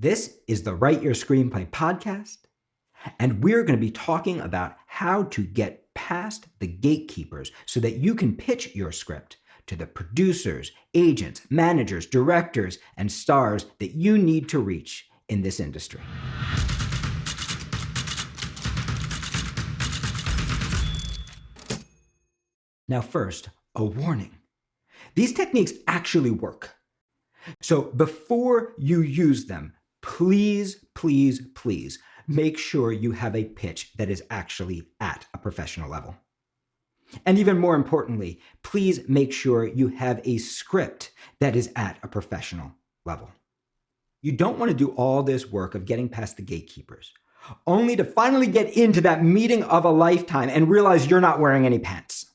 This is the Write Your Screenplay podcast, and we're going to be talking about how to get past the gatekeepers so that you can pitch your script to the producers, agents, managers, directors, and stars that you need to reach in this industry. Now first, a warning. These techniques actually work. So before you use them, please make sure you have a pitch that is actually at a professional level. And even more importantly, please make sure you have a script that is at a professional level. You don't want to do all this work of getting past the gatekeepers, only to finally get into that meeting of a lifetime and realize you're not wearing any pants.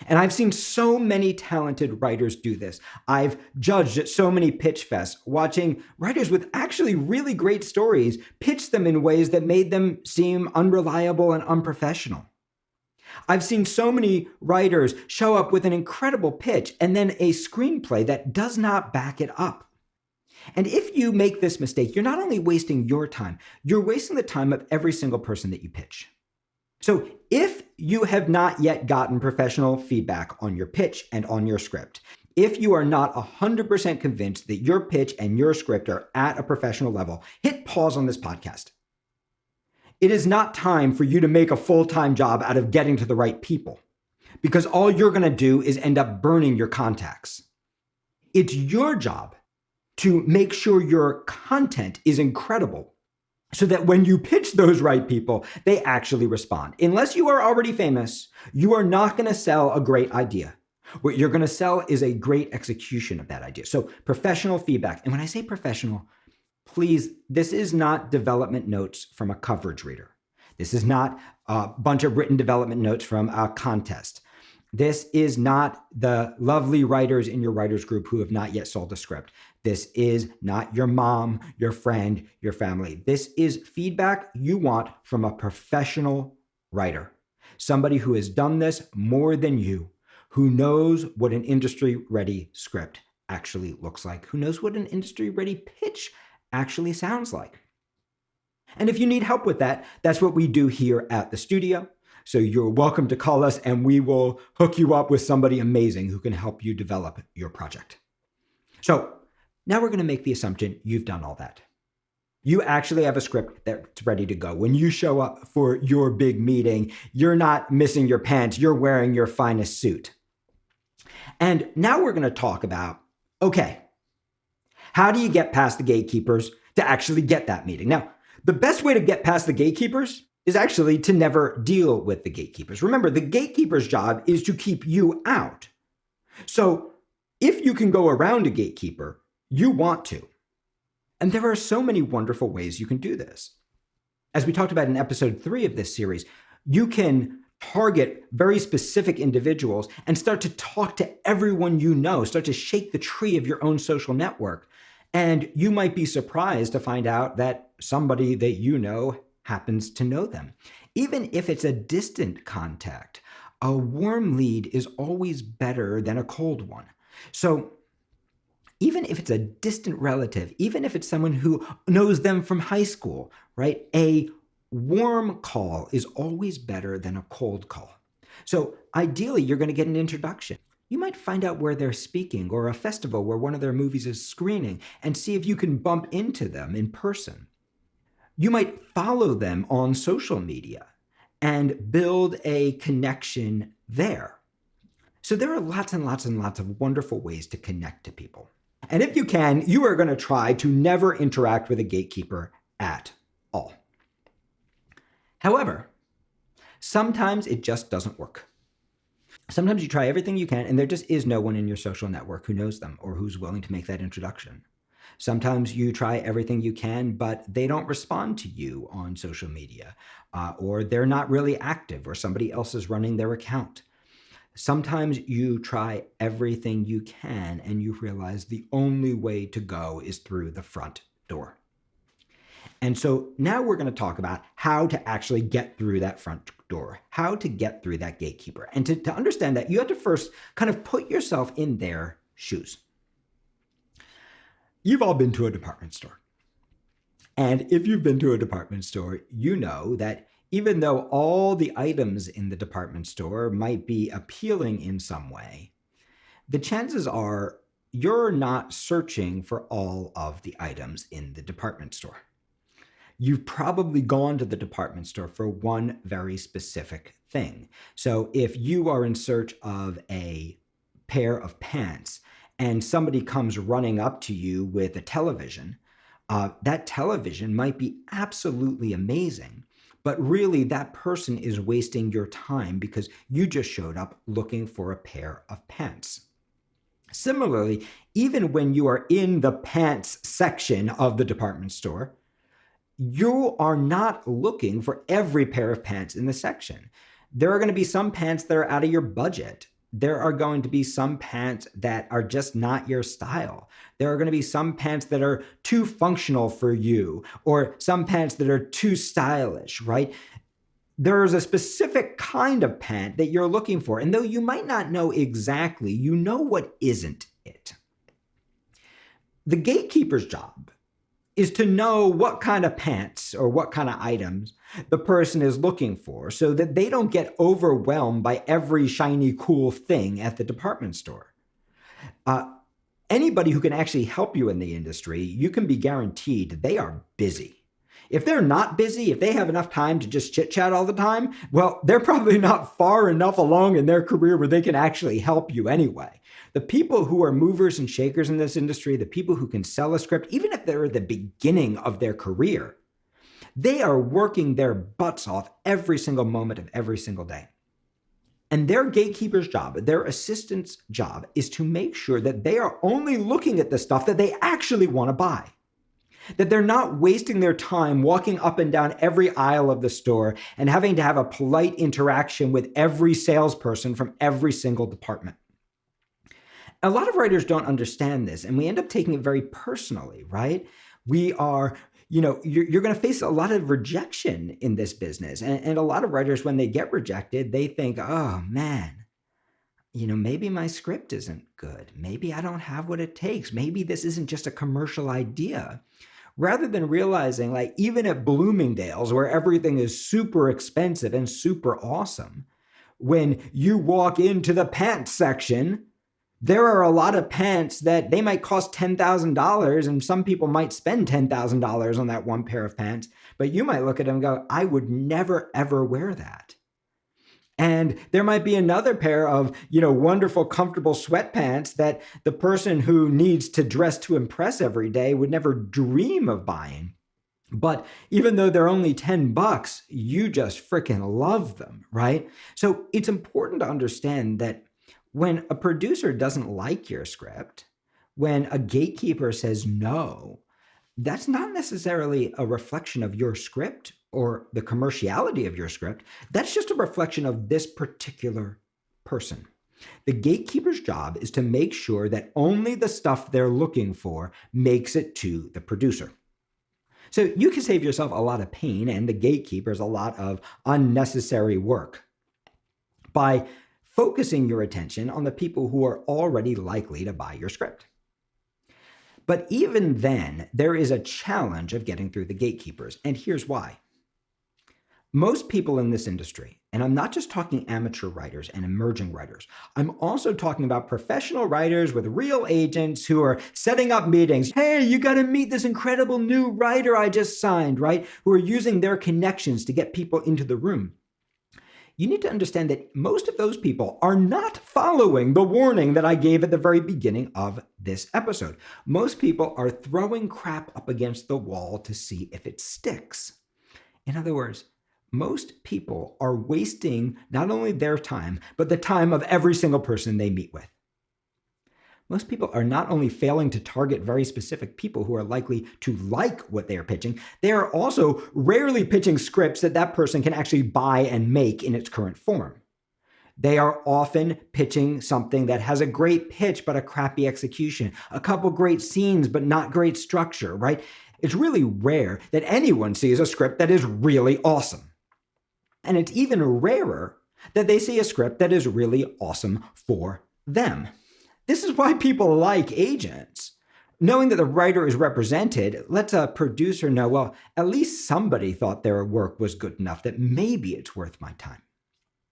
And I've seen so many talented writers do this. I've judged at so many pitch fests, watching writers with actually really great stories pitch them in ways that made them seem unreliable and unprofessional. I've seen so many writers show up with an incredible pitch and then a screenplay that does not back it up. And if you make this mistake, you're not only wasting your time, you're wasting the time of every single person that you pitch. So if you have not yet gotten professional feedback on your pitch and on your script, if you are not 100% convinced that your pitch and your script are at a professional level, hit pause on this podcast. It is not time for you to make a full-time job out of getting to the right people, because all you're going to do is end up burning your contacts. It's your job to make sure your content is incredible, so that when you pitch those right people, they actually respond. Unless you are already famous, you are not going to sell a great idea. What you're going to sell is a great execution of that idea. So professional feedback. And when I say professional, please, this is not development notes from a coverage reader. This is not a bunch of written development notes from a contest. This is not the lovely writers in your writers group who have not yet sold a script. This is not your mom, your friend, your family. This is feedback you want from a professional writer, somebody who has done this more than you, who knows what an industry-ready script actually looks like, who knows what an industry-ready pitch actually sounds like. And if you need help with that, that's what we do here at the studio. So you're welcome to call us and we will hook you up with somebody amazing who can help you develop your project. So now we're going to make the assumption you've done all that. You actually have a script that's ready to go. When you show up for your big meeting, you're not missing your pants, you're wearing your finest suit. And now we're going to talk about, okay, how do you get past the gatekeepers to actually get that meeting? Now, the best way to get past the gatekeepers is actually to never deal with the gatekeepers. Remember, the gatekeeper's job is to keep you out. So if you can go around a gatekeeper, you want to. And there are so many wonderful ways you can do this. As we talked about in episode 3 of this series, you can target very specific individuals and start to talk to everyone you know, start to shake the tree of your own social network. And you might be surprised to find out that somebody that you know happens to know them. Even if it's a distant contact, a warm lead is always better than a cold one. So even if it's a distant relative, even if it's someone who knows them from high school, right? A warm call is always better than a cold call. So ideally, you're going to get an introduction. You might find out where they're speaking or a festival where one of their movies is screening and see if you can bump into them in person. You might follow them on social media and build a connection there. So there are lots and lots and lots of wonderful ways to connect to people. And if you can, you are going to try to never interact with a gatekeeper at all. However, sometimes it just doesn't work. Sometimes you try everything you can and there just is no one in your social network who knows them or who's willing to make that introduction. Sometimes you try everything you can, but they don't respond to you on social media, or they're not really active, or somebody else is running their account. Sometimes you try everything you can and you realize the only way to go is through the front door. And so now we're going to talk about how to actually get through that front door, how to get through that gatekeeper. And to understand that, you have to first kind of put yourself in their shoes. You've all been to a department store. And if you've been to a department store, you know that even though all the items in the department store might be appealing in some way, the chances are you're not searching for all of the items in the department store. You've probably gone to the department store for one very specific thing. So if you are in search of a pair of pants and somebody comes running up to you with a television, that television might be absolutely amazing, but really that person is wasting your time because you just showed up looking for a pair of pants. Similarly, even when you are in the pants section of the department store, you are not looking for every pair of pants in the section. There are going to be some pants that are out of your budget. There are going to be some pants that are just not your style. There are going to be some pants that are too functional for you, or some pants that are too stylish, right? There's a specific kind of pant that you're looking for. And though you might not know exactly, you know what isn't it. The gatekeeper's job is to know what kind of pants or what kind of items the person is looking for so that they don't get overwhelmed by every shiny, cool thing at the department store. Anybody who can actually help you in the industry, you can be guaranteed they are busy. If they're not busy, if they have enough time to just chit-chat all the time, well, they're probably not far enough along in their career where they can actually help you anyway. The people who are movers and shakers in this industry, the people who can sell a script, even if they're at the beginning of their career, they are working their butts off every single moment of every single day. And their gatekeeper's job, their assistant's job, is to make sure that they are only looking at the stuff that they actually want to buy. That they're not wasting their time walking up and down every aisle of the store and having to have a polite interaction with every salesperson from every single department. A lot of writers don't understand this, and we end up taking it very personally, right? We are, you're going to face a lot of rejection in this business. And a lot of writers, when they get rejected, they think, oh man, maybe my script isn't good. Maybe I don't have what it takes. Maybe this isn't just a commercial idea. Rather than realizing, like, even at Bloomingdale's, where everything is super expensive and super awesome, when you walk into the pants section, there are a lot of pants that they might cost $10,000, and some people might spend $10,000 on that one pair of pants, but you might look at them and go, I would never, ever wear that. And there might be another pair of, wonderful, comfortable sweatpants that the person who needs to dress to impress every day would never dream of buying. But even though they're only $10, you just freaking love them, right? So it's important to understand that when a producer doesn't like your script, when a gatekeeper says no, that's not necessarily a reflection of your script or the commerciality of your script. That's just a reflection of this particular person. The gatekeeper's job is to make sure that only the stuff they're looking for makes it to the producer. So you can save yourself a lot of pain and the gatekeepers a lot of unnecessary work by focusing your attention on the people who are already likely to buy your script. But even then, there is a challenge of getting through the gatekeepers, and here's why. Most people in this industry, and I'm not just talking amateur writers and emerging writers, I'm also talking about professional writers with real agents who are setting up meetings. Hey, you got to meet this incredible new writer I just signed, right? Who are using their connections to get people into the room. You need to understand that most of those people are not following the warning that I gave at the very beginning of this episode. Most people are throwing crap up against the wall to see if it sticks. In other words, most people are wasting not only their time, but the time of every single person they meet with. Most people are not only failing to target very specific people who are likely to like what they are pitching, they are also rarely pitching scripts that person can actually buy and make in its current form. They are often pitching something that has a great pitch but a crappy execution, a couple great scenes but not great structure, right? It's really rare that anyone sees a script that is really awesome. And it's even rarer that they see a script that is really awesome for them. This is why people like agents. knowing that the writer is represented lets a producer know, well, at least somebody thought their work was good enough that maybe it's worth my time.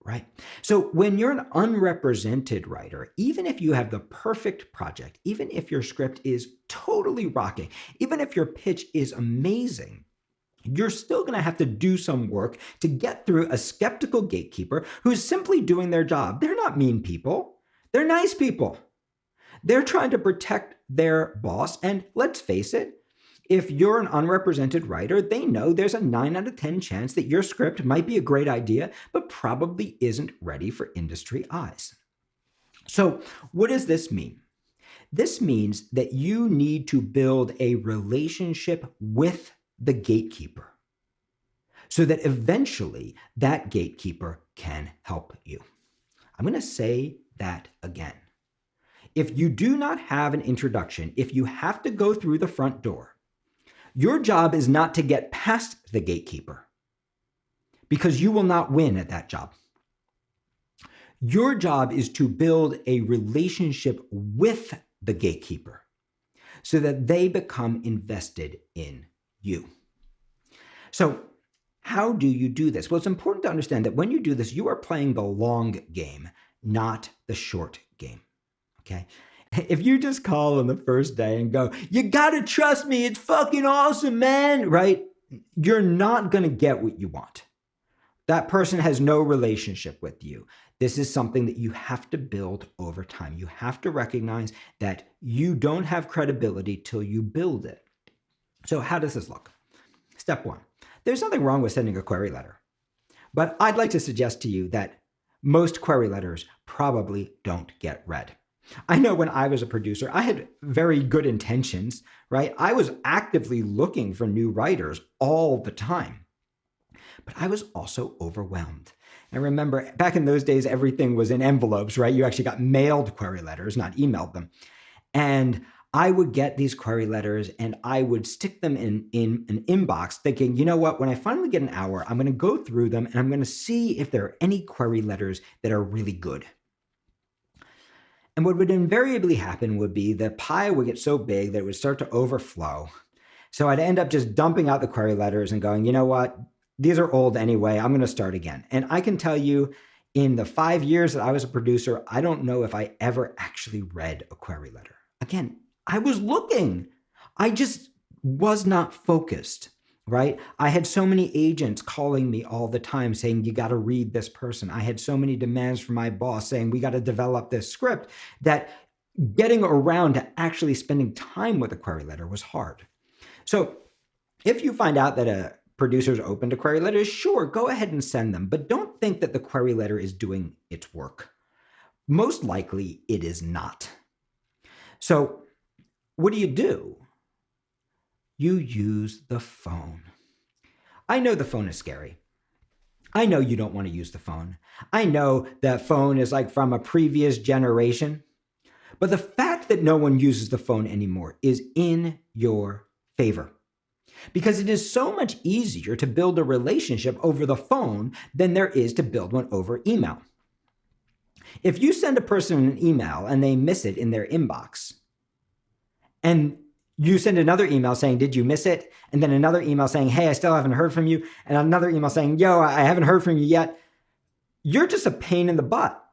Right? So when you're an unrepresented writer, even if you have the perfect project, even if your script is totally rocking, even if your pitch is amazing, you're still going to have to do some work to get through a skeptical gatekeeper who's simply doing their job. They're not mean people. They're nice people. They're trying to protect their boss. And let's face it, if you're an unrepresented writer, they know there's a 9 out of 10 chance that your script might be a great idea, but probably isn't ready for industry eyes. So what does this mean? This means that you need to build a relationship with the gatekeeper so that eventually that gatekeeper can help you. I'm going to say that again. If you do not have an introduction, if you have to go through the front door, your job is not to get past the gatekeeper because you will not win at that job. Your job is to build a relationship with the gatekeeper so that they become invested in you. So how do you do this? Well, it's important to understand that when you do this, you are playing the long game, not the short game. Okay? If you just call on the first day and go, you gotta trust me, it's fucking awesome, man, right? You're not gonna get what you want. That person has no relationship with you. This is something that you have to build over time. You have to recognize that you don't have credibility till you build it. So how does this look? Step 1, there's nothing wrong with sending a query letter, but I'd like to suggest to you that most query letters probably don't get read. I know when I was a producer, I had very good intentions, right? I was actively looking for new writers all the time, but I was also overwhelmed. And remember, back in those days, everything was in envelopes, right? You actually got mailed query letters, not emailed them. And I would get these query letters and I would stick them in an inbox thinking, you know what, when I finally get an hour, I'm going to go through them and I'm going to see if there are any query letters that are really good. And what would invariably happen would be the pile would get so big that it would start to overflow. So I'd end up just dumping out the query letters and going, you know what, these are old anyway, I'm going to start again. And I can tell you, in the 5 years that I was a producer, I don't know if I ever actually read a query letter. Again, I was looking. I just was not focused. Right? I had so many agents calling me all the time saying, you got to read this person. I had so many demands from my boss saying, we got to develop this script, that getting around to actually spending time with a query letter was hard. So if you find out that a producer's open to query letters, sure, go ahead and send them, but don't think that the query letter is doing its work. Most likely it is not. So what do? You use the phone. I know the phone is scary. I know you don't want to use the phone. I know that phone is like from a previous generation. But the fact that no one uses the phone anymore is in your favor. Because it is so much easier to build a relationship over the phone than there is to build one over email. If you send a person an email and they miss it in their inbox, and you send another email saying, did you miss it? And then another email saying, hey, I still haven't heard from you. And another email saying, yo, I haven't heard from you yet. You're just a pain in the butt.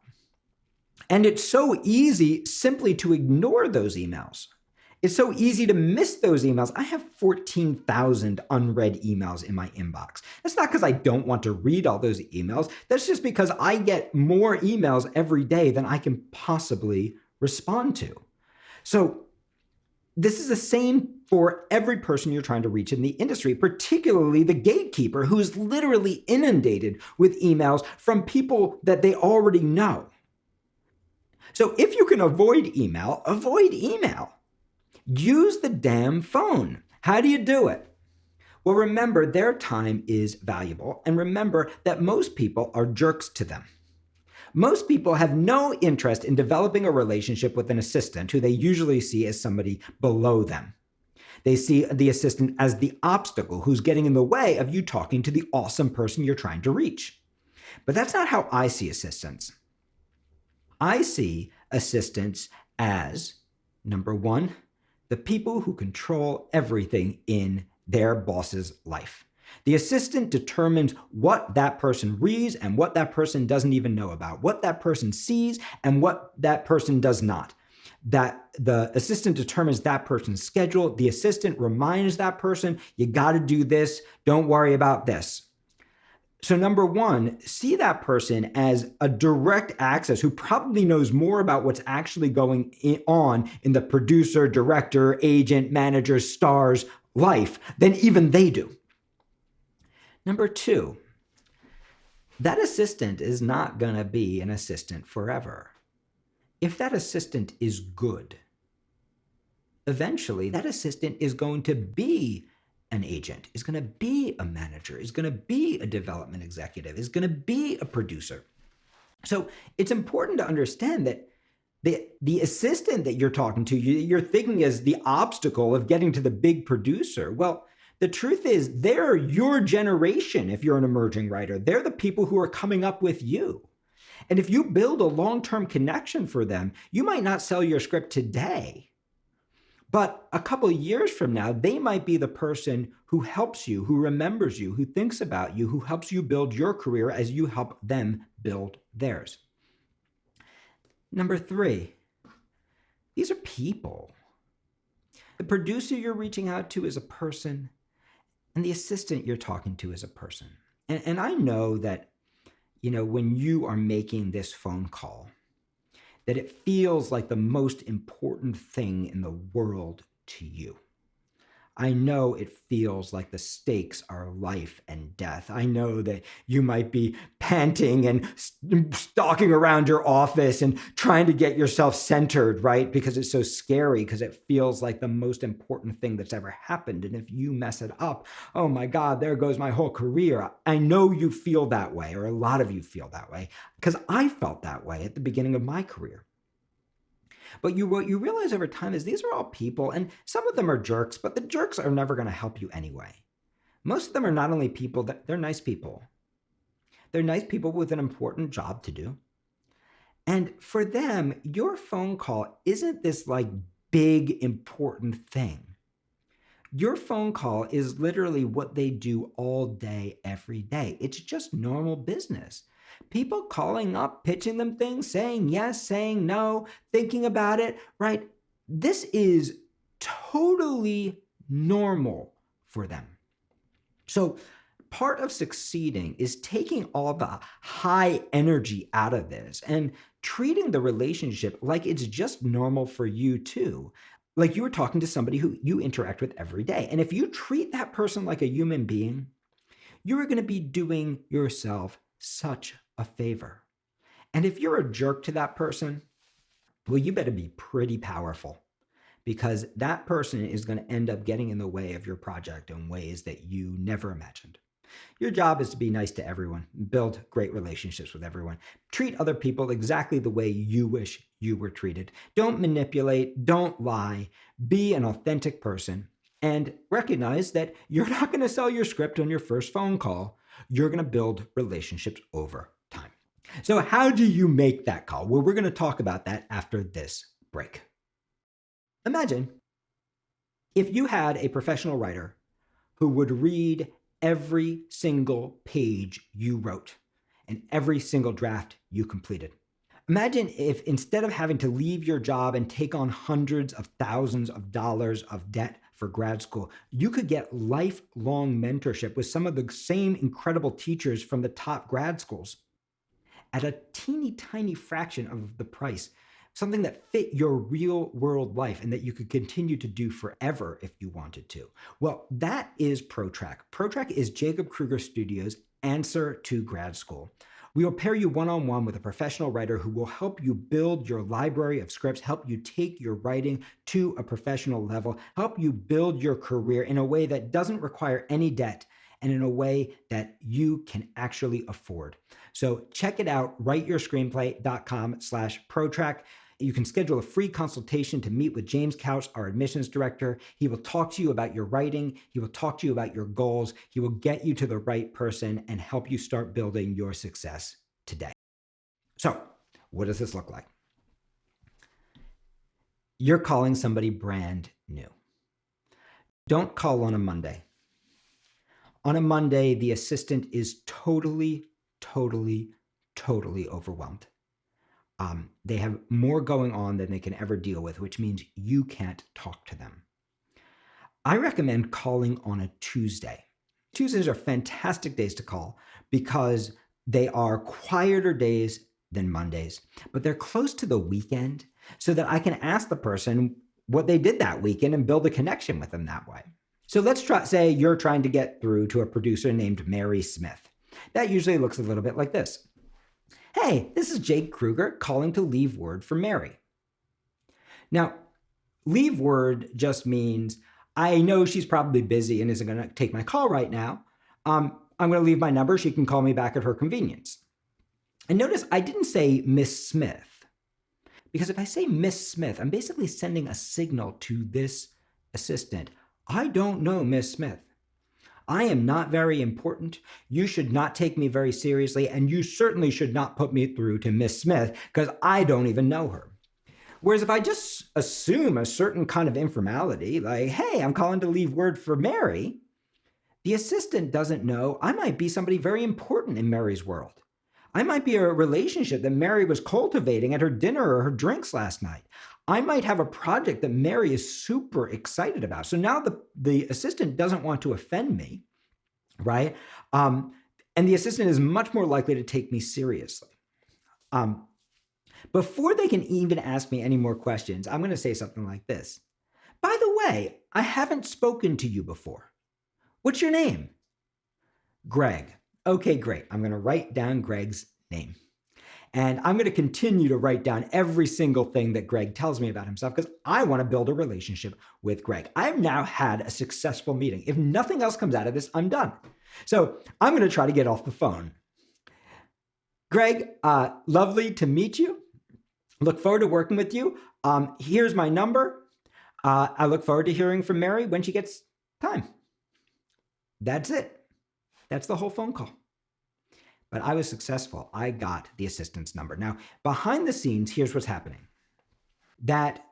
And it's so easy simply to ignore those emails. It's so easy to miss those emails. I have 14,000 unread emails in my inbox. That's not because I don't want to read all those emails. That's just because I get more emails every day than I can possibly respond to. So this is the same for every person you're trying to reach in the industry, particularly the gatekeeper who is literally inundated with emails from people that they already know. So if you can avoid email, avoid email. Use the damn phone. How do you do it? Well, remember, their time is valuable, and remember that most people are jerks to them. Most people have no interest in developing a relationship with an assistant who they usually see as somebody below them. They see the assistant as the obstacle who's getting in the way of you talking to the awesome person you're trying to reach. But that's not how I see assistants. I see assistants as, number one, the people who control everything in their boss's life. The assistant determines what that person reads and what that person doesn't even know about, what that person sees and what that person does not. That the assistant determines that person's schedule. The assistant reminds that person, you got to do this. Don't worry about this. So number one, see that person as a direct access who probably knows more about what's actually going on in the producer, director, agent, manager, star's life than even they do. Number two, that assistant is not going to be an assistant forever. If that assistant is good, eventually that assistant is going to be an agent, is going to be a manager, is going to be a development executive, is going to be a producer. So it's important to understand that the assistant that you're talking to, you're thinking is the obstacle of getting to the big producer. Well, the truth is they're your generation if you're an emerging writer. They're the people who are coming up with you. And if you build a long-term connection for them, you might not sell your script today, but a couple of years from now, they might be the person who helps you, who remembers you, who thinks about you, who helps you build your career as you help them build theirs. Number three, these are people. The producer you're reaching out to is a person, and the assistant you're talking to is a person. And I know that, when you are making this phone call, that it feels like the most important thing in the world to you. I know it feels like the stakes are life and death. I know that you might be panting and stalking around your office and trying to get yourself centered, right? Because it's so scary, because it feels like the most important thing that's ever happened. And if you mess it up, oh my God, there goes my whole career. I know you feel that way, or a lot of you feel that way, because I felt that way at the beginning of my career. But what you realize over time is these are all people, and some of them are jerks, but the jerks are never going to help you anyway. Most of them are not only people, they're nice people. They're nice people with an important job to do. And for them, your phone call isn't this like big important thing. Your phone call is literally what they do all day, every day. It's just normal business. People calling up, pitching them things, saying yes, saying no, thinking about it, right? This is totally normal for them. So part of succeeding is taking all the high energy out of this and treating the relationship like it's just normal for you too. Like you were talking to somebody who you interact with every day. And if you treat that person like a human being, you're going to be doing yourself such a favor. And if you're a jerk to that person, well, you better be pretty powerful, because that person is going to end up getting in the way of your project in ways that you never imagined. Your job is to be nice to everyone, build great relationships with everyone, treat other people exactly the way you wish you were treated. Don't manipulate, don't lie, be an authentic person, and recognize that you're not going to sell your script on your first phone call. You're going to build relationships over time. So how do you make that call? Well, we're going to talk about that after this break. Imagine if you had a professional writer who would read every single page you wrote and every single draft you completed. Imagine if instead of having to leave your job and take on hundreds of thousands of dollars of debt for grad school, you could get lifelong mentorship with some of the same incredible teachers from the top grad schools at a teeny tiny fraction of the price, something that fit your real world life and that you could continue to do forever if you wanted to. Well, that is ProTrack. ProTrack is Jacob Kruger Studios' answer to grad school. We will pair you one-on-one with a professional writer who will help you build your library of scripts, help you take your writing to a professional level, help you build your career in a way that doesn't require any debt and in a way that you can actually afford. So check it out, writeyourscreenplay.com/ProTrack. You can schedule a free consultation to meet with James Couch, our admissions director. He will talk to you about your writing. He will talk to you about your goals. He will get you to the right person and help you start building your success today. So, what does this look like? You're calling somebody brand new. Don't call on a Monday. On a Monday, the assistant is totally overwhelmed. They have more going on than they can ever deal with, which means you can't talk to them. I recommend calling on a Tuesday. Tuesdays are fantastic days to call because they are quieter days than Mondays, but they're close to the weekend so that I can ask the person what they did that weekend and build a connection with them that way. So let's say you're trying to get through to a producer named Mary Smith. That usually looks a little bit like this. Hey, this is Jake Kruger calling to leave word for Mary. Now, leave word just means I know she's probably busy and isn't going to take my call right now. I'm going to leave my number. She can call me back at her convenience. And notice I didn't say Miss Smith, because if I say Miss Smith, I'm basically sending a signal to this assistant. I don't know Miss Smith. I am not very important. You should not take me very seriously, and you certainly should not put me through to Miss Smith because I don't even know her. Whereas if I just assume a certain kind of informality, like, hey, I'm calling to leave word for Mary, the assistant doesn't know I might be somebody very important in Mary's world. I might be a relationship that Mary was cultivating at her dinner or her drinks last night. I might have a project that Mary is super excited about. So now the assistant doesn't want to offend me, right? And the assistant is much more likely to take me seriously. Before they can even ask me any more questions, I'm going to say something like this. By the way, I haven't spoken to you before. What's your name? Greg. Okay, great. I'm going to write down Greg's name. And I'm going to continue to write down every single thing that Greg tells me about himself because I want to build a relationship with Greg. I've now had a successful meeting. If nothing else comes out of this, I'm done. So I'm going to try to get off the phone. Greg, lovely to meet you. Look forward to working with you. Here's my number. I look forward to hearing from Mary when she gets time. That's it. That's the whole phone call. But I was successful. I got the assistant's number. Now, behind the scenes, here's what's happening. That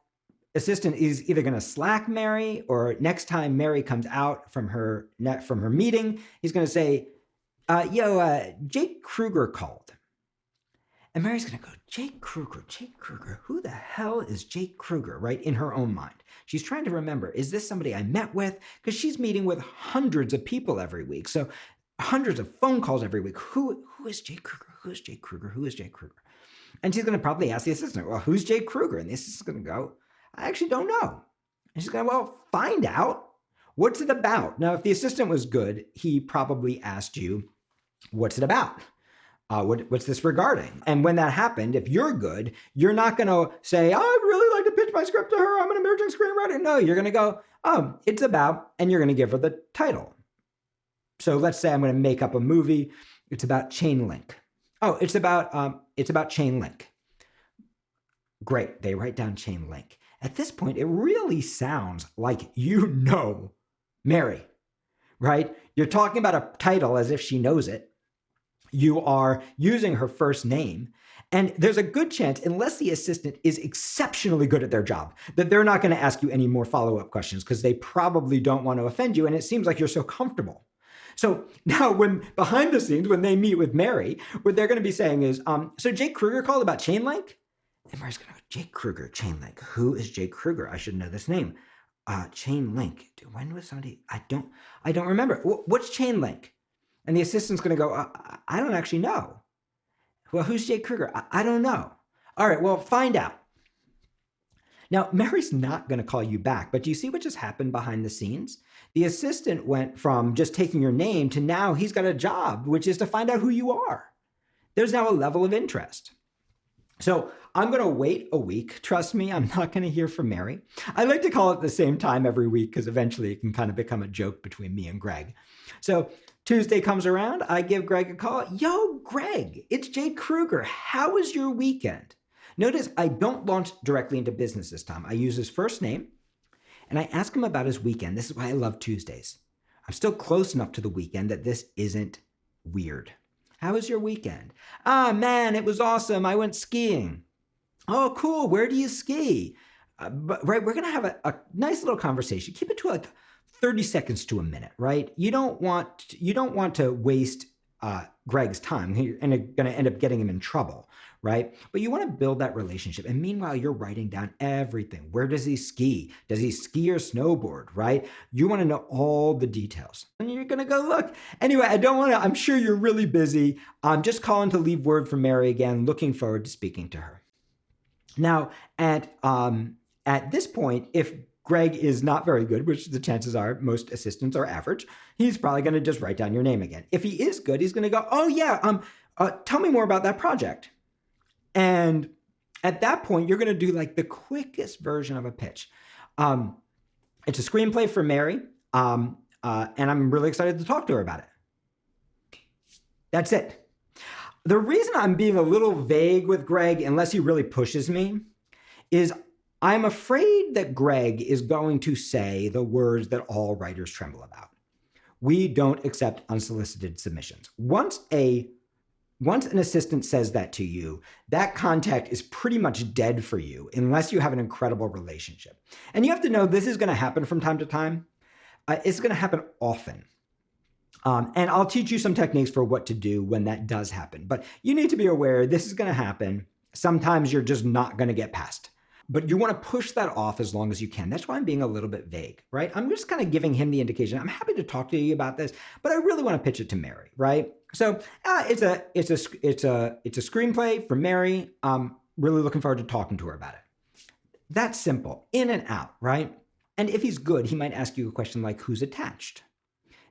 assistant is either going to Slack Mary, or next time Mary comes out from her meeting, he's going to say, Jake Kruger called. And Mary's going to go, Jake Kruger, who the hell is Jake Kruger, right? In her own mind. She's trying to remember, is this somebody I met with? Because she's meeting with hundreds of people every week. So hundreds of phone calls every week. Who is Jake Kruger? Who is Jake Kruger? Who is Jake Kruger? And she's going to probably ask the assistant, well, who's Jake Kruger? And the assistant's going to go, I actually don't know. And she's going to, well, find out. What's it about? Now, if the assistant was good, he probably asked you, what's it about? What's this regarding? And when that happened, if you're good, you're not going to say, I'd really like to pitch my script to her. I'm an emerging screenwriter. No, you're going to go, it's about, and you're going to give her the title. So let's say I'm going to make up a movie. It's about chain link. Oh, it's about chain link. Great. They write down chain link. At this point, it really sounds like you know Mary, right? You're talking about a title as if she knows it. You are using her first name. And there's a good chance, unless the assistant is exceptionally good at their job, that they're not going to ask you any more follow-up questions because they probably don't want to offend you. And it seems like you're so comfortable. So now when behind the scenes, when they meet with Mary, what they're going to be saying is, so Jake Kruger called about chain link? And Mary's going to go, Jake Kruger, chain link. Who is Jake Kruger? I should know this name. Chain link. When was somebody? I don't remember. What's chain link? And the assistant's going to go, I don't actually know. Well, who's Jake Kruger? I don't know. All right, well, find out. Now, Mary's not going to call you back, but do you see what just happened behind the scenes? The assistant went from just taking your name to now he's got a job, which is to find out who you are. There's now a level of interest. So I'm going to wait a week. Trust me, I'm not going to hear from Mary. I like to call it the same time every week because eventually it can kind of become a joke between me and Greg. So Tuesday comes around, I give Greg a call. Yo, Greg, it's Jake Kruger. How was your weekend? Notice I don't launch directly into business this time. I use his first name and I ask him about his weekend. This is why I love Tuesdays. I'm still close enough to the weekend that this isn't weird. How was your weekend? Man, it was awesome. I went skiing. Oh, cool. Where do you ski? But right, we're going to have a nice little conversation. Keep it to like 30 seconds to a minute, right? You don't want to waste Greg's time. You're going to end up getting him in trouble, right? But you want to build that relationship. And meanwhile, you're writing down everything. Where does he ski? Does he ski or snowboard, right? You want to know all the details. And you're going to go, look. Anyway, I'm sure you're really busy. I'm just calling to leave word for Mary again. Looking forward to speaking to her. Now, at this point, if Greg is not very good, which the chances are most assistants are average, he's probably going to just write down your name again. If he is good, he's going to go, oh yeah, tell me more about that project. And at that point, you're going to do like the quickest version of a pitch. It's a screenplay for Mary, and I'm really excited to talk to her about it. That's it. The reason I'm being a little vague with Greg, unless he really pushes me, is I'm afraid that Greg is going to say the words that all writers tremble about. We don't accept unsolicited submissions. Once an assistant says that to you, that contact is pretty much dead for you unless you have an incredible relationship. And you have to know this is going to happen from time to time. It's going to happen often. And I'll teach you some techniques for what to do when that does happen. But you need to be aware this is going to happen. Sometimes you're just not going to get past. But you want to push that off as long as you can. That's why I'm being a little bit vague, right? I'm just kind of giving him the indication. I'm happy to talk to you about this, but I really want to pitch it to Mary, right? So it's a screenplay for Mary. I'm really looking forward to talking to her about it. That's simple, in and out, right? And if he's good, he might ask you a question like, who's attached?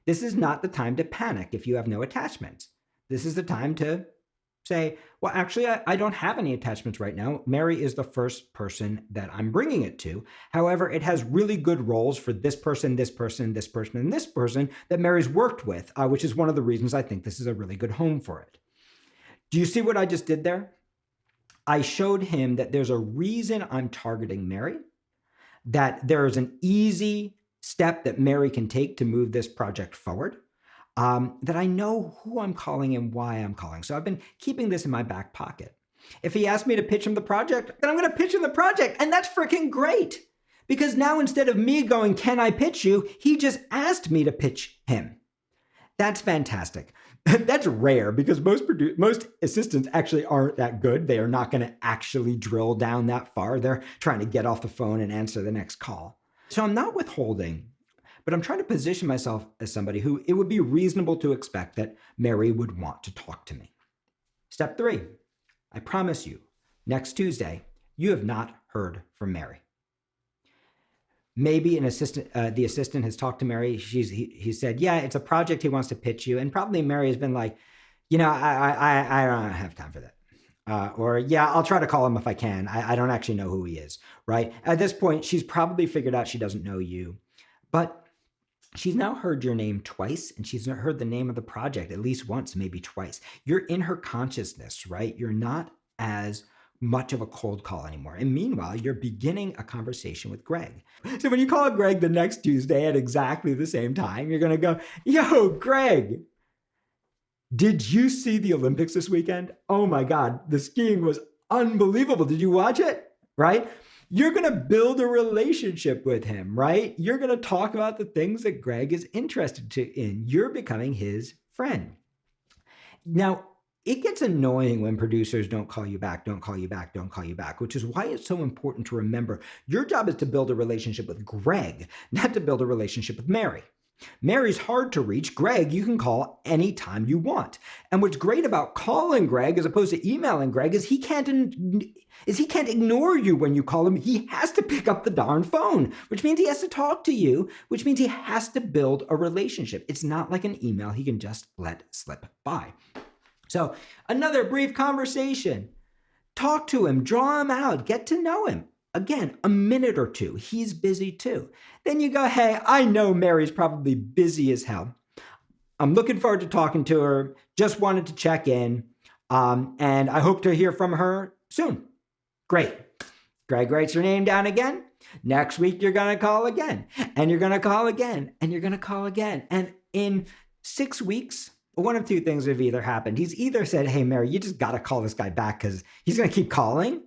This is not the time to panic if you have no attachments. This is the time to say, well, actually, I don't have any attachments right now. Mary is the first person that I'm bringing it to. However, it has really good roles for this person, this person, this person, and this person that Mary's worked with, which is one of the reasons I think this is a really good home for it. Do you see what I just did there? I showed him that there's a reason I'm targeting Mary, that there is an easy step that Mary can take to move this project forward. That I know who I'm calling and why I'm calling. So I've been keeping this in my back pocket. If he asked me to pitch him the project, then I'm going to pitch him the project. And that's freaking great. Because now instead of me going, can I pitch you? He just asked me to pitch him. That's fantastic. That's rare because most assistants actually aren't that good. They are not going to actually drill down that far. They're trying to get off the phone and answer the next call. So I'm not withholding, but I'm trying to position myself as somebody who it would be reasonable to expect that Mary would want to talk to me. Step 3, I promise you, next Tuesday, you have not heard from Mary. Maybe the assistant has talked to Mary. He said, yeah, it's a project he wants to pitch you. And probably Mary has been like, I don't have time for that. Or yeah, I'll try to call him if I can. I don't actually know who he is, right? At this point, she's probably figured out she doesn't know you. But she's now heard your name twice, and she's heard the name of the project at least once, maybe twice. You're in her consciousness, right? You're not as much of a cold call anymore. And meanwhile, you're beginning a conversation with Greg. So when you call Greg the next Tuesday at exactly the same time, you're going to go, yo, Greg, did you see the Olympics this weekend? Oh my God, the skiing was unbelievable. Did you watch it? Right? You're going to build a relationship with him, right? You're going to talk about the things that Greg is interested in. You're becoming his friend. Now, it gets annoying when producers don't call you back, which is why it's so important to remember your job is to build a relationship with Greg, not to build a relationship with Mary. Mary's hard to reach. Greg, you can call anytime you want. And what's great about calling Greg as opposed to emailing Greg is he can't ignore you when you call him. He has to pick up the darn phone, which means he has to talk to you, which means he has to build a relationship. It's not like an email he can just let slip by. So another brief conversation. Talk to him, draw him out, get to know him. Again, a minute or two. He's busy too. Then you go, hey, I know Mary's probably busy as hell. I'm looking forward to talking to her. Just wanted to check in. And I hope to hear from her soon. Great. Greg writes your name down again. Next week, you're going to call again. And you're going to call again. And you're going to call again. And in 6 weeks, one of two things have either happened. He's either said, hey, Mary, you just got to call this guy back because he's going to keep calling.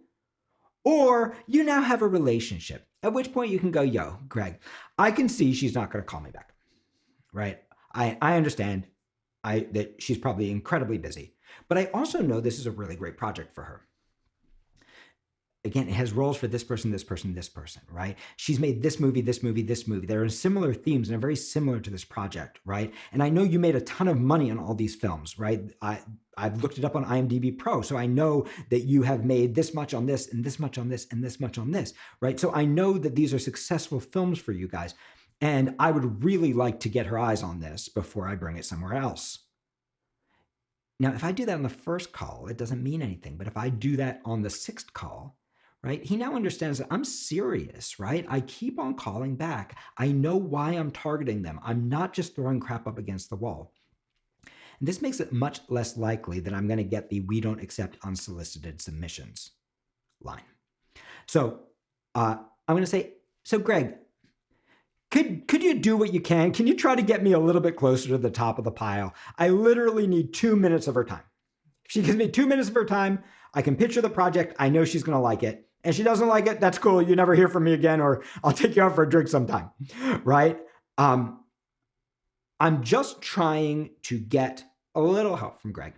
Or you now have a relationship, at which point you can go, yo, Greg, I can see she's not going to call me back, right? I understand that she's probably incredibly busy, but I also know this is a really great project for her. Again, it has roles for this person, this person, this person, right? She's made this movie, this movie, this movie. There are similar themes and are very similar to this project, right? And I know you made a ton of money on all these films, right? I've looked it up on IMDb Pro, so I know that you have made this much on this and this much on this and this much on this, right? So I know that these are successful films for you guys. And I would really like to get her eyes on this before I bring it somewhere else. Now, if I do that on the first call, it doesn't mean anything. But if I do that on the sixth call, right, he now understands that I'm serious, right? I keep on calling back. I know why I'm targeting them. I'm not just throwing crap up against the wall. And this makes it much less likely that I'm going to get the "we don't accept unsolicited submissions" line. So I'm going to say, so Greg, could you do what you can? Can you try to get me a little bit closer to the top of the pile? I literally need 2 minutes of her time. If she gives me 2 minutes of her time, I can pitch her the project. I know she's going to like it. And she doesn't like it, that's cool. You never hear from me again, or I'll take you out for a drink sometime, right? I'm just trying to get a little help from Greg.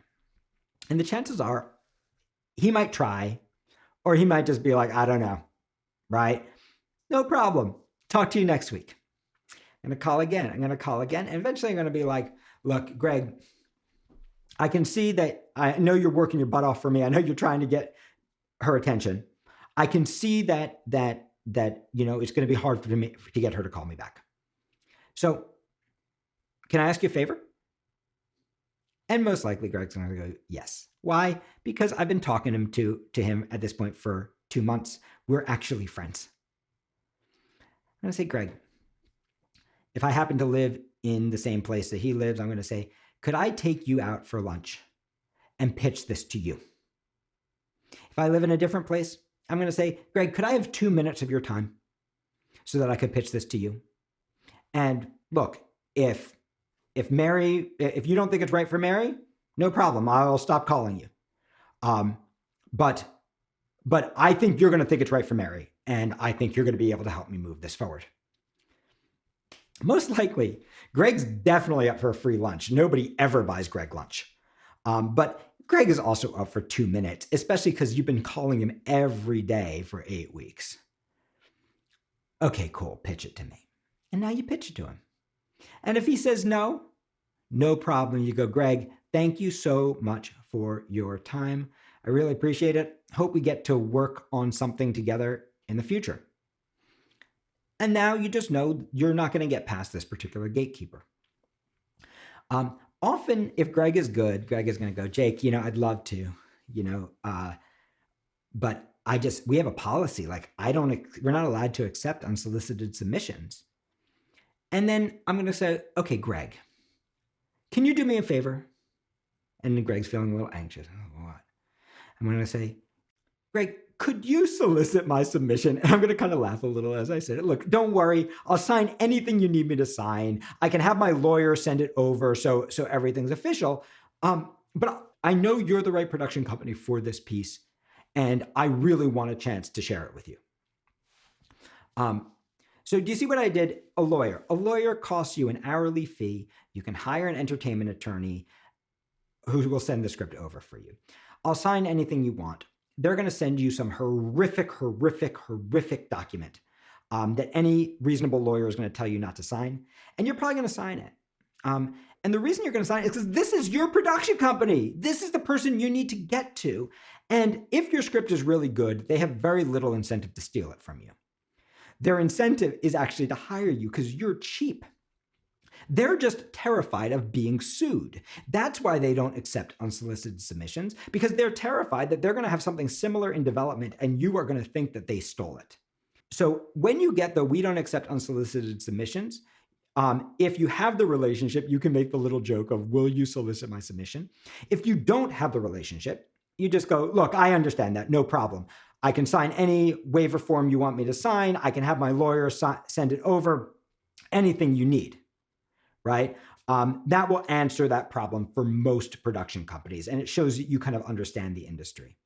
And the chances are he might try, or he might just be like, I don't know, right? No problem. Talk to you next week. I'm going to call again. I'm going to call again. And eventually I'm going to be like, look, Greg, I can see that I know you're working your butt off for me. I know you're trying to get her attention. I can see that you know it's going to be hard for me to get her to call me back. So can I ask you a favor? And most likely Greg's going to go, yes. Why? Because I've been talking to him at this point for 2 months. We're actually friends. I'm going to say, Greg, if I happen to live in the same place that he lives, I'm going to say, could I take you out for lunch and pitch this to you? If I live in a different place, I'm going to say, Greg, could I have 2 minutes of your time so that I could pitch this to you? And look, if you don't think it's right for Mary, no problem. I'll stop calling you. But I think you're going to think it's right for Mary, and I think you're going to be able to help me move this forward. Most likely, Greg's definitely up for a free lunch. Nobody ever buys Greg lunch. But Greg is also up for 2 minutes, especially because you've been calling him every day for 8 weeks. Okay, cool. Pitch it to me. And now you pitch it to him. And if he says no, no problem. You go, Greg, thank you so much for your time. I really appreciate it. Hope we get to work on something together in the future. And now you just know you're not going to get past this particular gatekeeper. Often, if Greg is good, Greg is going to go, Jake, I'd love to, but we have a policy, like we're not allowed to accept unsolicited submissions. And then I'm going to say, okay, Greg, can you do me a favor? And then Greg's feeling a little anxious. Oh, what? I'm going to say, Greg, could you solicit my submission? And I'm going to kind of laugh a little as I said it. Look, don't worry. I'll sign anything you need me to sign. I can have my lawyer send it over so everything's official. But I know you're the right production company for this piece, and I really want a chance to share it with you. So do you see what I did? A lawyer. A lawyer costs you an hourly fee. You can hire an entertainment attorney who will send the script over for you. I'll sign anything you want. They're going to send you some horrific document that any reasonable lawyer is going to tell you not to sign. And you're probably going to sign it. And the reason you're going to sign it is because this is your production company. This is the person you need to get to. And if your script is really good, they have very little incentive to steal it from you. Their incentive is actually to hire you because you're cheap. They're just terrified of being sued. That's why they don't accept unsolicited submissions, because they're terrified that they're going to have something similar in development and you are going to think that they stole it. So when you get the "we don't accept unsolicited submissions," if you have the relationship, you can make the little joke of, will you solicit my submission? If you don't have the relationship, you just go, look, I understand that, no problem. I can sign any waiver form you want me to sign. I can have my lawyer send it over, anything you need. Right? That will answer that problem for most production companies. And it shows that you kind of understand the industry.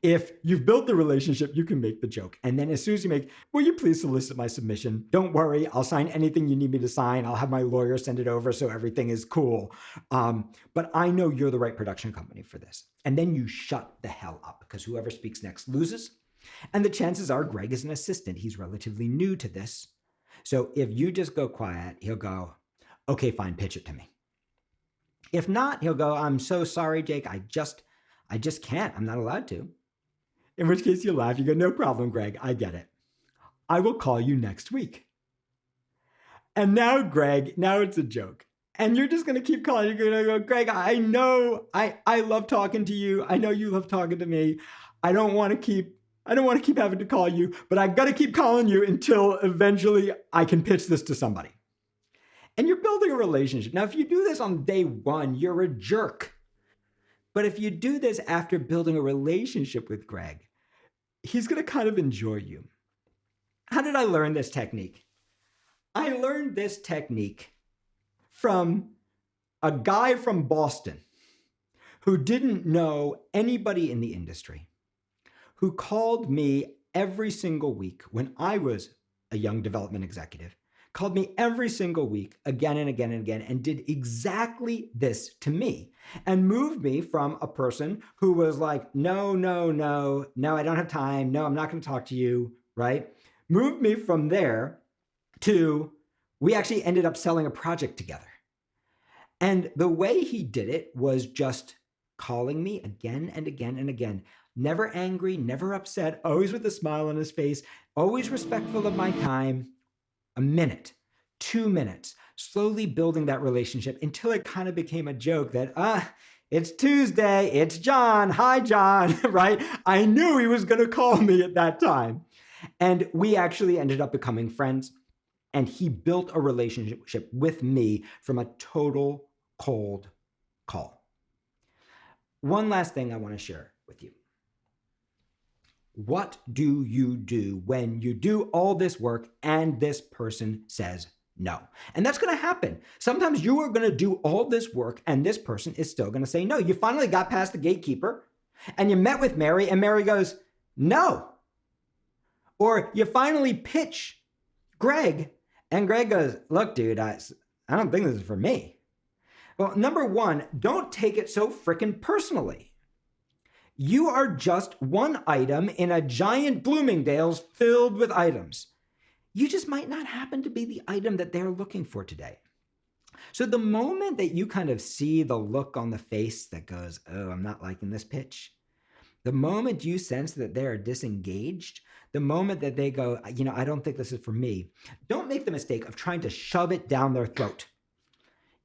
If you've built the relationship, you can make the joke. And then as soon as you make, will you please solicit my submission? Don't worry, I'll sign anything you need me to sign. I'll have my lawyer send it over so everything is cool. But I know you're the right production company for this. And then you shut the hell up because whoever speaks next loses. And the chances are Greg is an assistant. He's relatively new to this. So if you just go quiet, he'll go, okay, fine, pitch it to me. If not, he'll go, I'm so sorry, Jake. I just can't. I'm not allowed to. In which case you laugh. You go, no problem, Greg. I get it. I will call you next week. And now, Greg, now it's a joke. And you're just going to keep calling. You're going to go, Greg, I know I love talking to you. I know you love talking to me. I don't want to keep having to call you, but I got to keep calling you until eventually I can pitch this to somebody. And you're building a relationship. Now, if you do this on day one, you're a jerk. But if you do this after building a relationship with Greg, he's going to kind of enjoy you. How did I learn this technique? I learned this technique from a guy from Boston who didn't know anybody in the industry, who called me every single week when I was a young development executive, called me every single week again and again and again and did exactly this to me and moved me from a person who was like, no, I don't have time. No, I'm not going to talk to you, right? Moved me from there to we actually ended up selling a project together. And the way he did it was just calling me again and again and again. Never angry, never upset, always with a smile on his face, always respectful of my time. A minute, 2 minutes, slowly building that relationship until it kind of became a joke that, it's Tuesday, it's John, hi John, right? I knew he was going to call me at that time. And we actually ended up becoming friends. And he built a relationship with me from a total cold call. One last thing I want to share with you. What do you do when you do all this work and this person says no? And that's going to happen. Sometimes you are going to do all this work and this person is still going to say no. You finally got past the gatekeeper and you met with Mary and Mary goes, no. Or you finally pitch Greg and Greg goes, look, dude, I don't think this is for me. Well, number one, don't take it so frickin' personally. You are just one item in a giant Bloomingdale's filled with items. You just might not happen to be the item that they're looking for today. So the moment that you kind of see the look on the face that goes, oh, I'm not liking this pitch, the moment you sense that they're disengaged, the moment that they go, I don't think this is for me, don't make the mistake of trying to shove it down their throat.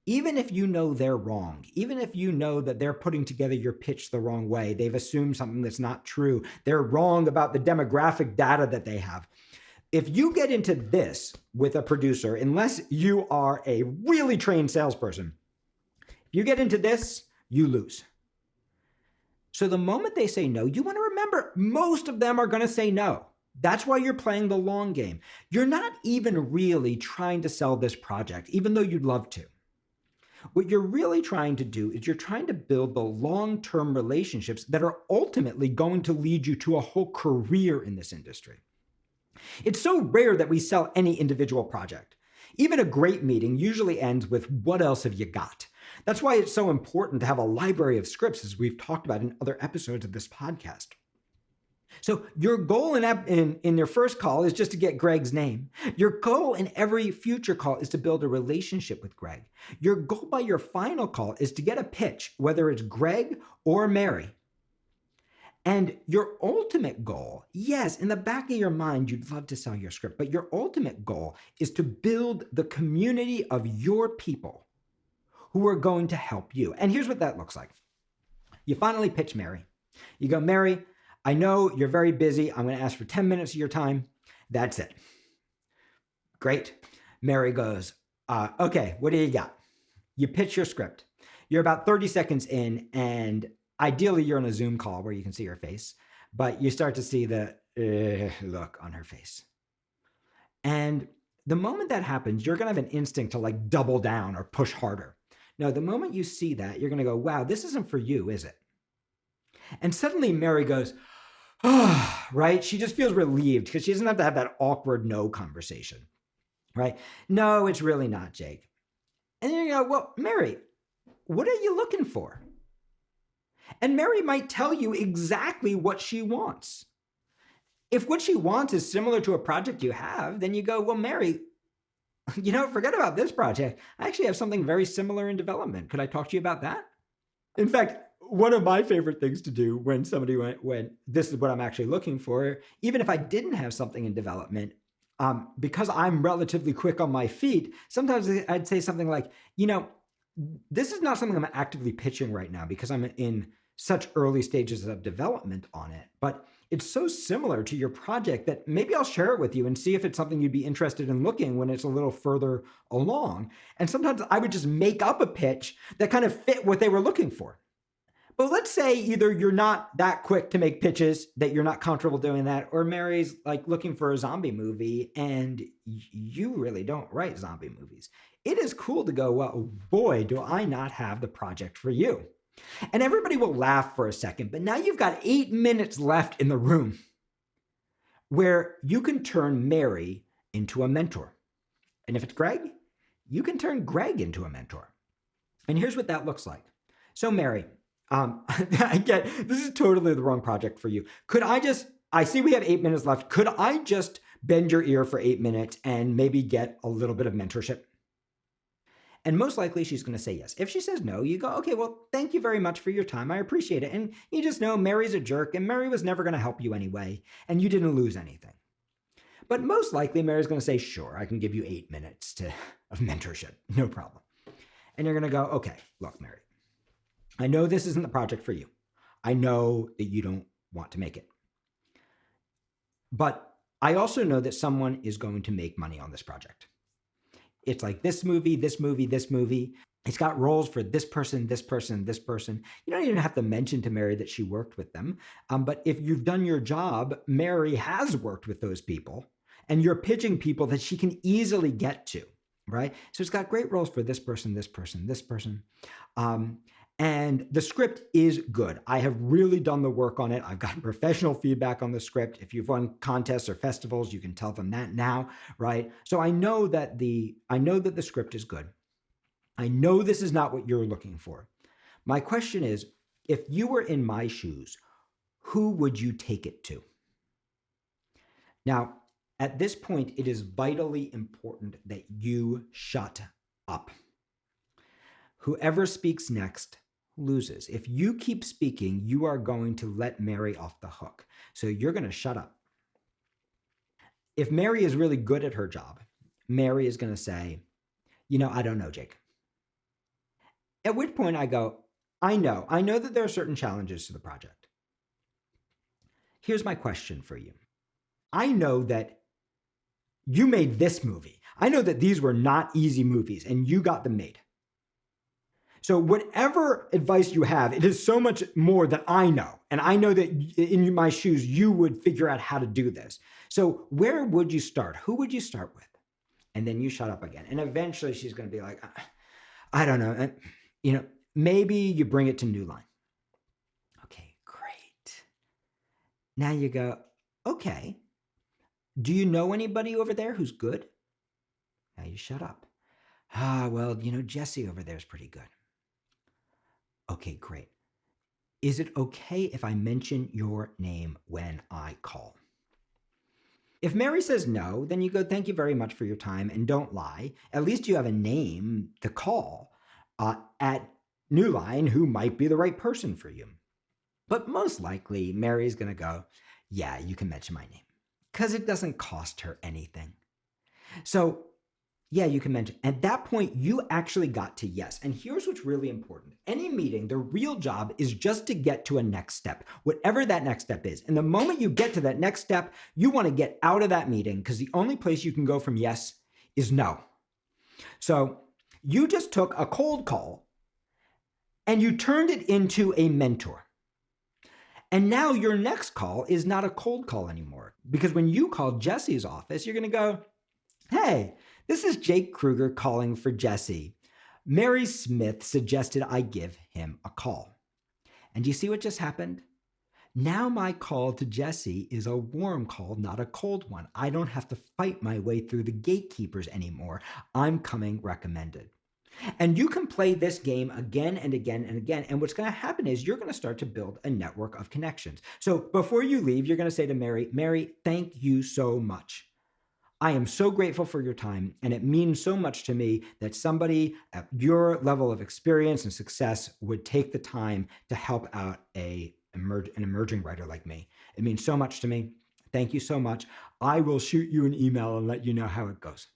Even if you know they're wrong, even if you know that they're putting together your pitch the wrong way, they've assumed something that's not true, they're wrong about the demographic data that they have. If you get into this with a producer, unless you are a really trained salesperson, if you get into this, you lose. So the moment they say no, you want to remember most of them are going to say no. That's why you're playing the long game. You're not even really trying to sell this project, even though you'd love to. What you're really trying to do is you're trying to build the long-term relationships that are ultimately going to lead you to a whole career in this industry. It's so rare that we sell any individual project. Even a great meeting usually ends with, what else have you got? That's why it's so important to have a library of scripts, as we've talked about in other episodes of this podcast. So your goal in your first call is just to get Greg's name. Your goal in every future call is to build a relationship with Greg. Your goal by your final call is to get a pitch, whether it's Greg or Mary. And your ultimate goal, yes, in the back of your mind, you'd love to sell your script, but your ultimate goal is to build the community of your people who are going to help you. And here's what that looks like. You finally pitch Mary. You go, Mary, I know you're very busy. I'm going to ask for 10 minutes of your time. That's it. Great. Mary goes, okay, what do you got? You pitch your script. You're about 30 seconds in, and ideally you're on a Zoom call where you can see her face, but you start to see the look on her face. And the moment that happens, you're going to have an instinct to like double down or push harder. Now, the moment you see that, you're going to go, wow, this isn't for you, is it? And suddenly Mary goes, oh, right? She just feels relieved because she doesn't have to have that awkward no conversation, right? No, it's really not, Jake. And then you go, well, Mary, what are you looking for? And Mary might tell you exactly what she wants. If what she wants is similar to a project you have, then you go, well, Mary, forget about this project. I actually have something very similar in development. Could I talk to you about that? In fact, one of my favorite things to do when somebody when this is what I'm actually looking for, even if I didn't have something in development, because I'm relatively quick on my feet, sometimes I'd say something like, this is not something I'm actively pitching right now because I'm in such early stages of development on it, but it's so similar to your project that maybe I'll share it with you and see if it's something you'd be interested in looking when it's a little further along. And sometimes I would just make up a pitch that kind of fit what they were looking for. But let's say either you're not that quick to make pitches, that you're not comfortable doing that, or Mary's like looking for a zombie movie and you really don't write zombie movies. It is cool to go, well, boy, do I not have the project for you. And everybody will laugh for a second, but now you've got 8 minutes left in the room where you can turn Mary into a mentor. And if it's Greg, you can turn Greg into a mentor. And here's what that looks like. So Mary, I get, this is totally the wrong project for you. I see we have 8 minutes left. Could I just bend your ear for 8 minutes and maybe get a little bit of mentorship? And most likely she's going to say yes. If she says no, you go, okay, well, thank you very much for your time. I appreciate it. And you just know Mary's a jerk and Mary was never going to help you anyway. And you didn't lose anything. But most likely Mary's going to say, sure, I can give you 8 minutes of mentorship. No problem. And you're going to go, okay, look, Mary, I know this isn't the project for you. I know that you don't want to make it. But I also know that someone is going to make money on this project. It's like this movie, this movie, this movie. It's got roles for this person, this person, this person. You don't even have to mention to Mary that she worked with them. But if you've done your job, Mary has worked with those people and you're pitching people that she can easily get to, right? So it's got great roles for this person, this person, this person. And the script is good. I have really done the work on it. I've gotten professional feedback on the script. If you've won contests or festivals, you can tell them that now, right? So I know that the script is good. I know this is not what you're looking for. My question is, if you were in my shoes, who would you take it to? Now, at this point, it is vitally important that you shut up. Whoever speaks next loses. If you keep speaking, you are going to let Mary off the hook. So you're going to shut up. If Mary is really good at her job, Mary is going to say, I don't know, Jake. At which point I go, I know that there are certain challenges to the project. Here's my question for you. I know that you made this movie. I know that these were not easy movies and you got them made. So whatever advice you have, it is so much more than I know. And I know that in my shoes, you would figure out how to do this. So where would you start? Who would you start with? And then you shut up again. And eventually she's going to be like, I don't know. Maybe you bring it to New Line. Okay, great. Now you go, okay. Do you know anybody over there who's good? Now you shut up. Well, Jesse over there is pretty good. Okay, great. Is it okay if I mention your name when I call? If Mary says no, then you go, thank you very much for your time, and don't lie. At least you have a name to call at New Line who might be the right person for you. But most likely, Mary's going to go, yeah, you can mention my name, because it doesn't cost her anything. So yeah, you can mention. At that point, you actually got to yes. And here's what's really important. Any meeting, the real job is just to get to a next step, whatever that next step is. And the moment you get to that next step, you want to get out of that meeting because the only place you can go from yes is no. So you just took a cold call and you turned it into a mentor. And now your next call is not a cold call anymore, because when you call Jesse's office, you're going to go, hey, this is Jake Kruger calling for Jesse. Mary Smith suggested I give him a call. And do you see what just happened? Now my call to Jesse is a warm call, not a cold one. I don't have to fight my way through the gatekeepers anymore. I'm coming recommended. And you can play this game again and again and again. And what's going to happen is you're going to start to build a network of connections. So before you leave, you're going to say to Mary, Mary, thank you so much. I am so grateful for your time, and it means so much to me that somebody at your level of experience and success would take the time to help out an emerging writer like me. It means so much to me. Thank you so much. I will shoot you an email and let you know how it goes.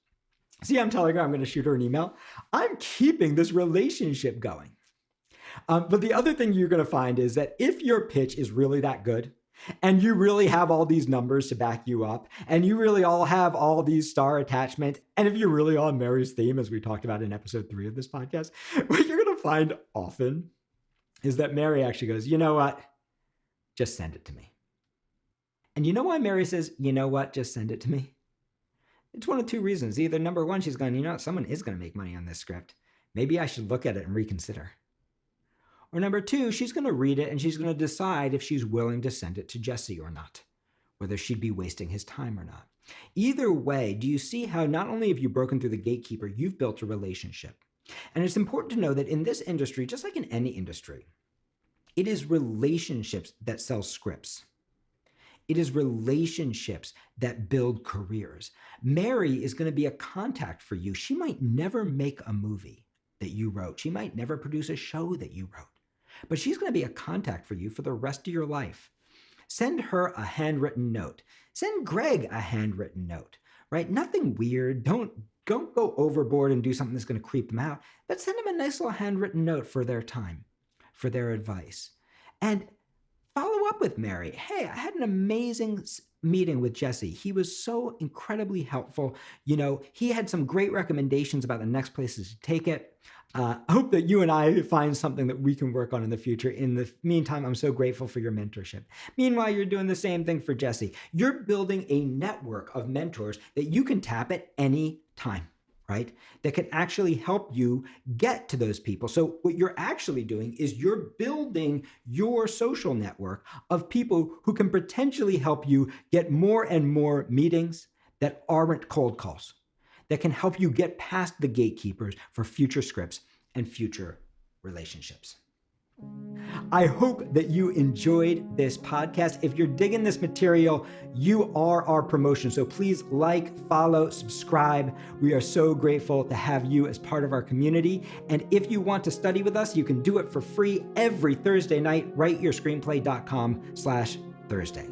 See, I'm telling her I'm going to shoot her an email. I'm keeping this relationship going. But the other thing you're going to find is that if your pitch is really that good, and you really have all these numbers to back you up, and you really all have all these star attachment, and if you're really on Mary's theme, as we talked about in episode 3 of this podcast, what you're going to find often is that Mary actually goes, you know what? Just send it to me. And you know why Mary says, you know what? Just send it to me? It's one of two reasons. Either number one, she's going, you know what? Someone is going to make money on this script. Maybe I should look at it and reconsider. Or number two, she's going to read it and she's going to decide if she's willing to send it to Jesse or not, whether she'd be wasting his time or not. Either way, do you see how not only have you broken through the gatekeeper, you've built a relationship. And it's important to know that in this industry, just like in any industry, it is relationships that sell scripts. It is relationships that build careers. Mary is going to be a contact for you. She might never make a movie that you wrote. She might never produce a show that you wrote. But she's going to be a contact for you for the rest of your life. Send her a handwritten note. Send Greg a handwritten note, right? Nothing weird. Don't go overboard and do something that's going to creep them out, but send them a nice little handwritten note for their time, for their advice. And follow up with Mary. Hey, I had an amazing meeting with Jesse. He was so incredibly helpful. You know, he had some great recommendations about the next places to take it. I hope that you and I find something that we can work on in the future. In the meantime, I'm so grateful for your mentorship. Meanwhile, you're doing the same thing for Jesse. You're building a network of mentors that you can tap at any time, right? That can actually help you get to those people. So what you're actually doing is you're building your social network of people who can potentially help you get more and more meetings that aren't cold calls, that can help you get past the gatekeepers for future scripts and future relationships. I hope that you enjoyed this podcast. If you're digging this material, you are our promotion. So please like, follow, subscribe. We are so grateful to have you as part of our community. And if you want to study with us, you can do it for free every Thursday night. WriteYourScreenplay.com/Thursday.